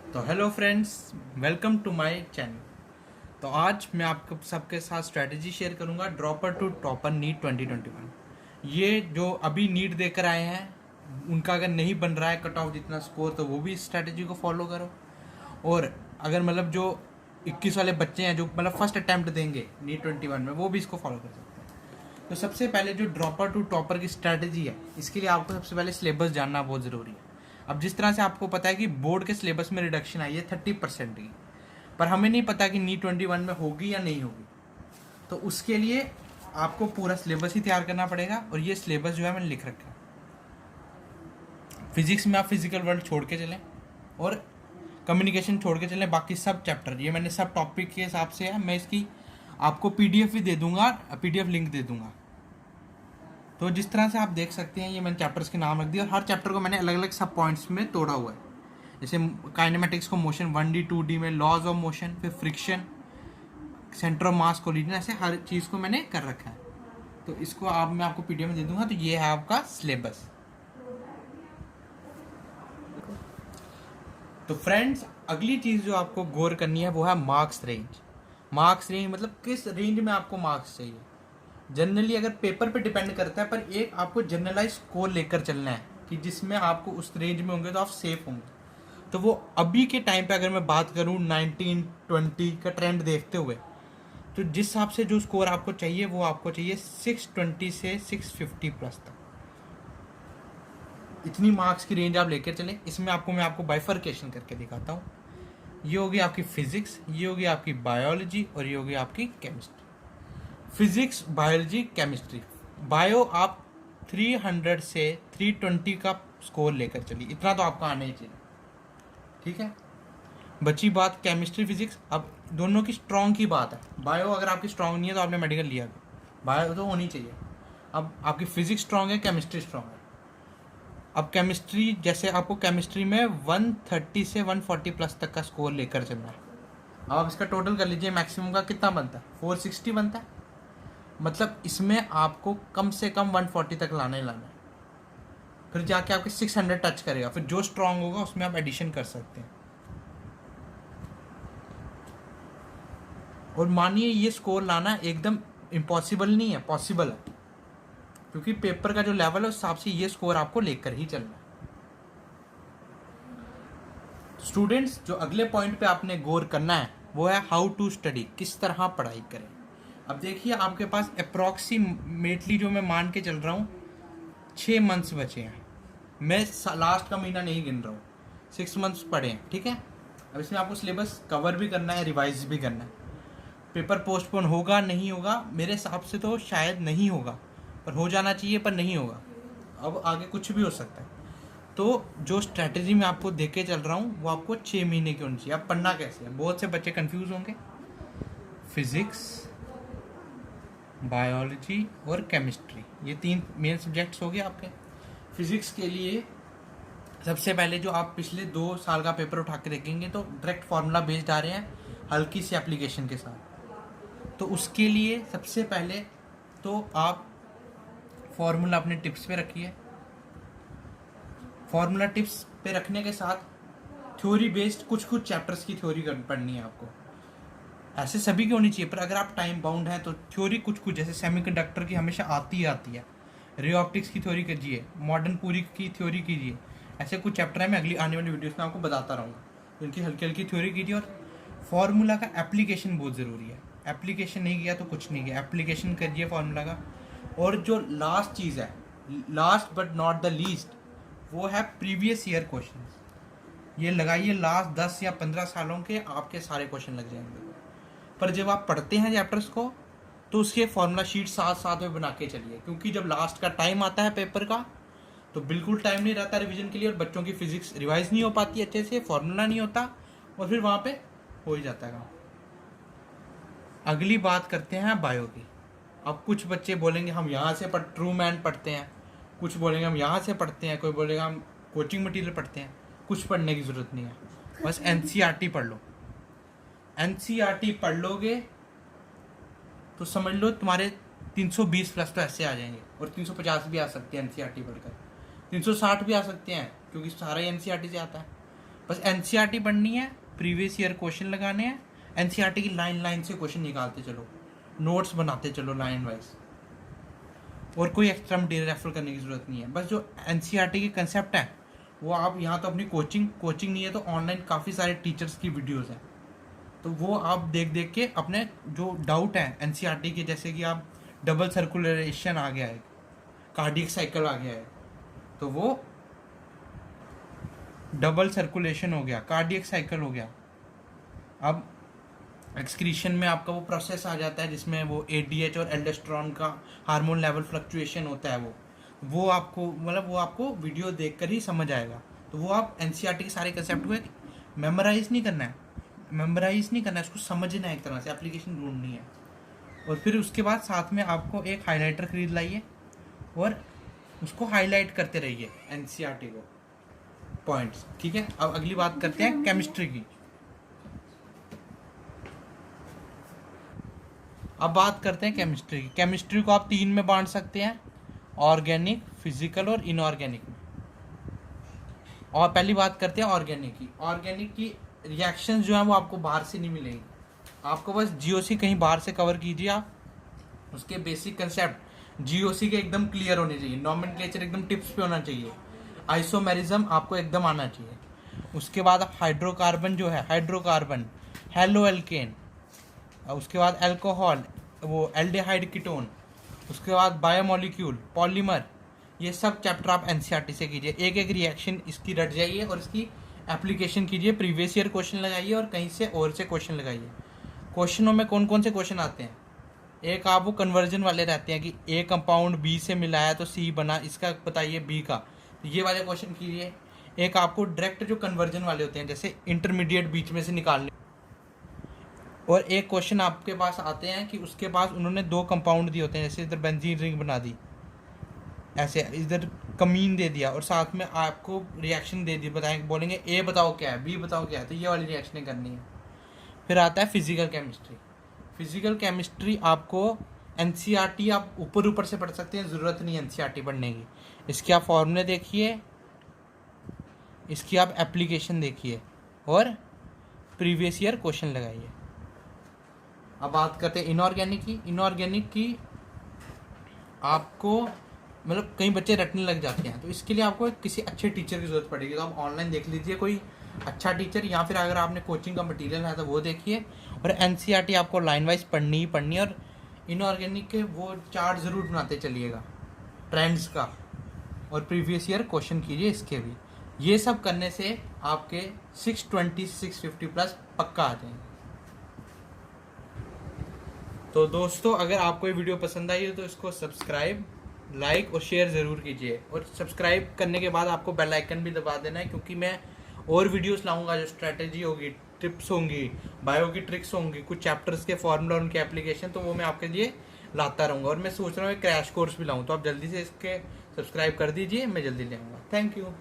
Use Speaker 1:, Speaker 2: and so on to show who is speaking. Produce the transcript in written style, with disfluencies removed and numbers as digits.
Speaker 1: तो hello friends, welcome to my channel. तो आज मैं आपको सबके साथ स्ट्रेटजी शेयर करूंगा ड्रॉपर टू टॉपर नीट 2021। ये जो अभी नीट देकर आए हैं उनका अगर नहीं बन रहा है कट ऑफ जितना स्कोर, तो वो भी इस स्ट्रेटजी को फॉलो करो। और अगर मतलब जो 21 वाले बच्चे हैं जो मतलब फर्स्ट अटैम्प्ट देंगे नीट 21 में, वो भी इसको फॉलो कर सकते हैं। तो सबसे पहले जो ड्रॉपर टू टॉपर की स्ट्रेटजी है, इसके लिए आपको सबसे पहले सिलेबस जानना बहुत ज़रूरी है। अब जिस तरह से आपको पता है कि बोर्ड के सिलेबस में रिडक्शन आई है 30% की, पर हमें नहीं पता कि नीट 21 में होगी या नहीं होगी। तो उसके लिए आपको पूरा सिलेबस ही तैयार करना पड़ेगा, और ये सिलेबस जो है मैंने लिख रखा है। फिजिक्स में आप फिजिकल वर्ल्ड छोड़ के चलें और कम्युनिकेशन छोड़ के चलें, बाकी सब चैप्टर ये मैंने सब टॉपिक के हिसाब से है। मैं इसकी आपको पीडीएफ भी दे दूंगा, पीडीएफ लिंक दे दूंगा। तो जिस तरह से आप देख सकते हैं, ये मैंने चैप्टर्स के नाम रख दिए और हर चैप्टर को मैंने अलग अलग सब पॉइंट्स में तोड़ा हुआ है। जैसे काइनेमेटिक्स को मोशन 1D 2D में, लॉज ऑफ मोशन, फिर friction, centre of mass collision, ऐसे हर चीज़ को मैंने कर रखा है। तो इसको मैं आपको पीडीएफ में दे दूंगा। तो ये है आपका सिलेबस। तो फ्रेंड्स, अगली चीज़ जो आपको गौर करनी है वो है मार्क्स रेंज। मार्क्स रेंज मतलब किस रेंज में आपको मार्क्स चाहिए। जनरली अगर पेपर पे डिपेंड करता है, पर एक आपको जनरलाइज स्कोर लेकर चलना है कि जिसमें आपको उस रेंज में होंगे तो आप सेफ होंगे। तो वो अभी के टाइम पे अगर मैं बात करूँ 1920 का ट्रेंड देखते हुए, तो जिस हिसाब से जो स्कोर आपको चाहिए वो आपको चाहिए 620 से 650 प्लस तक। इतनी मार्क्स की रेंज आप लेकर चलें। इसमें मैं आपको बाइफर्केशन करके दिखाता हूँ। ये होगी आपकी फिजिक्स, ये होगी आपकी बायोलॉजी, और ये होगी आपकी chemistry. Physics, biology, chemistry. Bio आप 300 से 320 का स्कोर लेकर चलिए, इतना तो आपका आना ही चाहिए। ठीक है, बची बात केमिस्ट्री फिजिक्स। अब दोनों की स्ट्रॉन्ग की बात है। बायो अगर आपकी स्ट्रॉन्ग नहीं है तो आपने मेडिकल लिया, बायो तो होनी चाहिए। अब आपकी फिजिक्स स्ट्रॉन्ग है, केमिस्ट्री स्ट्रॉन्ग है। अब केमिस्ट्री, जैसे आपको केमिस्ट्री में 130 से 140 प्लस तक का स्कोर लेकर चलना है। अब आप इसका टोटल कर लीजिए, मैक्सिमम का कितना बनता है, 460 बनता है। मतलब इसमें आपको कम से कम 140 तक लाना ही लाना है। फिर जाके आपके 600 टच करेगा, फिर जो स्ट्रांग होगा उसमें आप एडिशन कर सकते हैं। और मानिए ये स्कोर लाना एकदम इम्पॉसिबल नहीं है, पॉसिबल है, क्योंकि पेपर का जो लेवल है उस हिसाब से ये स्कोर आपको लेकर ही चलना है। स्टूडेंट्स, जो अगले पॉइंट पे आपने गौर करना है वो है हाउ टू स्टडी, किस तरह पढ़ाई करें। अब देखिए, आपके पास अप्रॉक्सीमेटली जो मैं मान के चल रहा हूँ 6 मंथ्स बचे हैं। मैं लास्ट का महीना नहीं गिन रहा हूँ, 6 मंथ्स पढ़े हैं। ठीक है, अब इसमें आपको सिलेबस कवर भी करना है, रिवाइज भी करना है। पेपर पोस्टपोन होगा नहीं होगा, मेरे हिसाब से तो शायद नहीं होगा, पर हो जाना चाहिए, पर नहीं होगा। अब आगे कुछ भी हो सकता है। तो जो स्ट्रैटेजी मैं आपको दे के चल रहा हूँ वो आपको 6 महीने की होनी चाहिए। अब पढ़ना कैसे है, बहुत से बच्चे कंफ्यूज होंगे। फिजिक्स, बायोलॉजी और केमिस्ट्री, ये 3 मेन सब्जेक्ट्स हो गए आपके। फिजिक्स के लिए सबसे पहले जो आप पिछले 2 साल का पेपर उठा के देखेंगे तो डायरेक्ट फार्मूला बेस्ड आ रहे हैं, हल्की सी एप्लीकेशन के साथ। तो उसके लिए सबसे पहले तो आप फार्मूला अपने टिप्स पे रखिए। फार्मूला टिप्स पे रखने के साथ थ्योरी बेस्ड कुछ चैप्टर्स की थ्योरी पढ़नी है आपको। ऐसे सभी की होनी चाहिए, पर अगर आप टाइम बाउंड हैं तो थ्योरी कुछ जैसे सेमीकंडक्टर की हमेशा आती ही आती है। रे ऑप्टिक्स की थ्योरी कीजिए, मॉडर्न पूरी की थ्योरी कीजिए। ऐसे कुछ चैप्टर है, मैं अगली आने वाली वीडियोस में आपको बताता रहूँगा। उनकी हल्की हल्की थ्योरी कीजिए। और फार्मूला का एप्लीकेशन बहुत ज़रूरी है। एप्लीकेशन नहीं किया तो कुछ नहीं किया, एप्लीकेशन करिए फार्मूला का। और जो लास्ट चीज़ है, last but not the least, वो है प्रीवियस ईयर क्वेश्चंस। ये लगाइए, लास्ट 10 या 15 सालों के आपके सारे क्वेश्चन लग जाएंगे। पर जब आप पढ़ते हैं चैप्टर्स को तो उसके फॉर्मूला शीट साथ साथ में बना के चलिए, क्योंकि जब लास्ट का टाइम आता है पेपर का तो बिल्कुल टाइम नहीं रहता रिवीजन के लिए, और बच्चों की फिजिक्स रिवाइज नहीं हो पाती अच्छे से, फॉर्मूला नहीं होता, और फिर वहाँ पे हो ही जाता है काम। अगली बात करते हैं बायो की। अब कुछ बच्चे बोलेंगे हम यहाँ से ट्रू मैन पढ़ते हैं, कुछ बोलेंगे हम यहाँ से पढ़ते हैं, कोई बोलेगा हम कोचिंग मटेरियल पढ़ते हैं। कुछ पढ़ने की ज़रूरत नहीं है, बस एनसीईआरटी पढ़ लो। एनसीईआरटी पढ़ लोगे तो समझ लो तुम्हारे 320 प्लस तो ऐसे आ जाएंगे, और 350 भी आ सकते हैं एनसीईआरटी पढ़कर, 360 भी आ सकते हैं, क्योंकि सारा ही एनसीईआरटी से आता है। बस एनसीईआरटी पढ़नी है, प्रीवियस ईयर क्वेश्चन लगाने हैं, एनसीईआरटी की लाइन लाइन से क्वेश्चन निकालते चलो, नोट्स बनाते चलो लाइन वाइज, और कोई एक्स्ट्रा मटेरियल रेफर करने की ज़रूरत नहीं है। बस जो एनसीईआरटी के कंसेप्ट हैं वो आप यहाँ तो अपनी कोचिंग नहीं है तो ऑनलाइन काफ़ी सारे टीचर्स की वीडियोज़ हैं, तो वो आप देख देख के अपने जो डाउट हैं एनसीईआरटी के, जैसे कि आप डबल सर्कुलेशन आ गया है, कार्डियक साइकिल आ गया है, तो वो डबल सर्कुलेशन हो गया, कार्डियक साइकिल हो गया, अब एक्सक्रीशन में आपका वो प्रोसेस आ जाता है जिसमें वो एडीएच और एल्डोस्टेरोन का हार्मोन लेवल फ्लक्चुएशन होता है, वो आपको मतलब वो आपको वीडियो देखकर ही समझ आएगा। तो वो आप एनसीईआरटी के सारे कंसेप्ट हुए मेमोराइज नहीं करना है, उसको समझना है, एक तरह से एप्लीकेशन ढूंढनी है। और फिर उसके बाद साथ में आपको एक हाइलाइटर खरीद लाइए और उसको हाईलाइट करते रहिए एनसीईआरटी को पॉइंट्स, ठीक है। अब अगली बात करते हैं केमिस्ट्री की। अब बात करते हैं केमिस्ट्री की। केमिस्ट्री को आप 3 में बांट सकते हैं, ऑर्गेनिक, फिजिकल और इनऑर्गेनिक में। और पहली बात करते हैं ऑर्गेनिक की। ऑर्गेनिक की रिएक्शंस जो है वो आपको बाहर से नहीं मिलेंगी, आपको बस जीओसी कहीं बाहर से कवर कीजिए आप, उसके बेसिक कंसेप्ट जीओसी के एकदम क्लियर होने चाहिए, नॉमेनक्लेचर एकदम टिप्स पे होना चाहिए, आइसोमेरिज्म आपको एकदम आना चाहिए। उसके बाद आप हाइड्रोकार्बन जो है, हाइड्रोकार्बन, हेलो एल्केन, उसके बाद अल्कोहल, वो एल्डिहाइड कीटोन, उसके बाद बायोमोलिक्यूल, पॉलीमर, ये सब चैप्टर आप एनसीईआरटी से कीजिए। एक एक रिएक्शन इसकी रट जाइए और इसकी एप्लीकेशन कीजिए, प्रीवियस ईयर क्वेश्चन लगाइए और कहीं से और से क्वेश्चन लगाइए। क्वेश्चनों में कौन कौन से क्वेश्चन आते हैं, एक आप वो कन्वर्जन वाले रहते हैं कि ए कंपाउंड बी से मिलाया तो सी बना, इसका बताइए बी का, तो ये वाले क्वेश्चन कीजिए। एक आपको डायरेक्ट जो कन्वर्जन वाले होते हैं जैसे इंटरमीडिएट बीच में से निकालने, और एक क्वेश्चन आपके पास आते हैं कि उसके पास उन्होंने 2 कंपाउंड दिए होते हैं, जैसे इधर बेंजीन रिंग बना दी, ऐसे इधर कमीन दे दिया और साथ में आपको रिएक्शन दे दी, बताएं बोलेंगे ए बताओ क्या है, बी बताओ क्या है, तो ये वाली रिएक्शनें करनी है। फिर आता है फिजिकल केमिस्ट्री। फिजिकल केमिस्ट्री आपको एनसीईआरटी आप ऊपर से पढ़ सकते हैं, ज़रूरत नहीं है एनसीईआरटी पढ़ने की। इसके आप फॉर्मूले देखिए, इसकी आप एप्लीकेशन देखिए और प्रीवियस ईयर क्वेश्चन लगाइए। अब बात करते हैं इनऑर्गेनिक की। इनऑर्गेनिक की आपको मतलब कई बच्चे रटने लग जाते हैं, तो इसके लिए आपको किसी अच्छे टीचर की ज़रूरत पड़ेगी, तो आप ऑनलाइन देख लीजिए कोई अच्छा टीचर, या फिर अगर आपने कोचिंग का मटेरियल है तो वो देखिए। और एनसीईआरटी आपको लाइन वाइज पढ़नी ही पढ़नी है, और इनऑर्गेनिक के वो चार्ट ज़रूर बनाते चलिएगा ट्रेंड्स का, और प्रीवियस ईयर क्वेश्चन कीजिए इसके भी। ये सब करने से आपके 620 650 प्लस पक्का आ जाएंगे। तो दोस्तों अगर आपको ये वीडियो पसंद आई हो तो इसको सब्सक्राइब, लाइक और शेयर ज़रूर कीजिए, और सब्सक्राइब करने के बाद आपको बेल आइकन भी दबा देना है, क्योंकि मैं और वीडियोस लाऊंगा जो स्ट्रैटेजी होगी, टिप्स होंगी, बायो की ट्रिक्स होंगी, कुछ चैप्टर्स के फॉर्मूला और उनके एप्लीकेशन, तो वो मैं आपके लिए लाता रहूँगा। और मैं सोच रहा हूँ क्रैश कोर्स भी लाऊँ, तो आप जल्दी से इसके सब्सक्राइब कर दीजिए, मैं जल्दी ले आऊँगा। Thank you.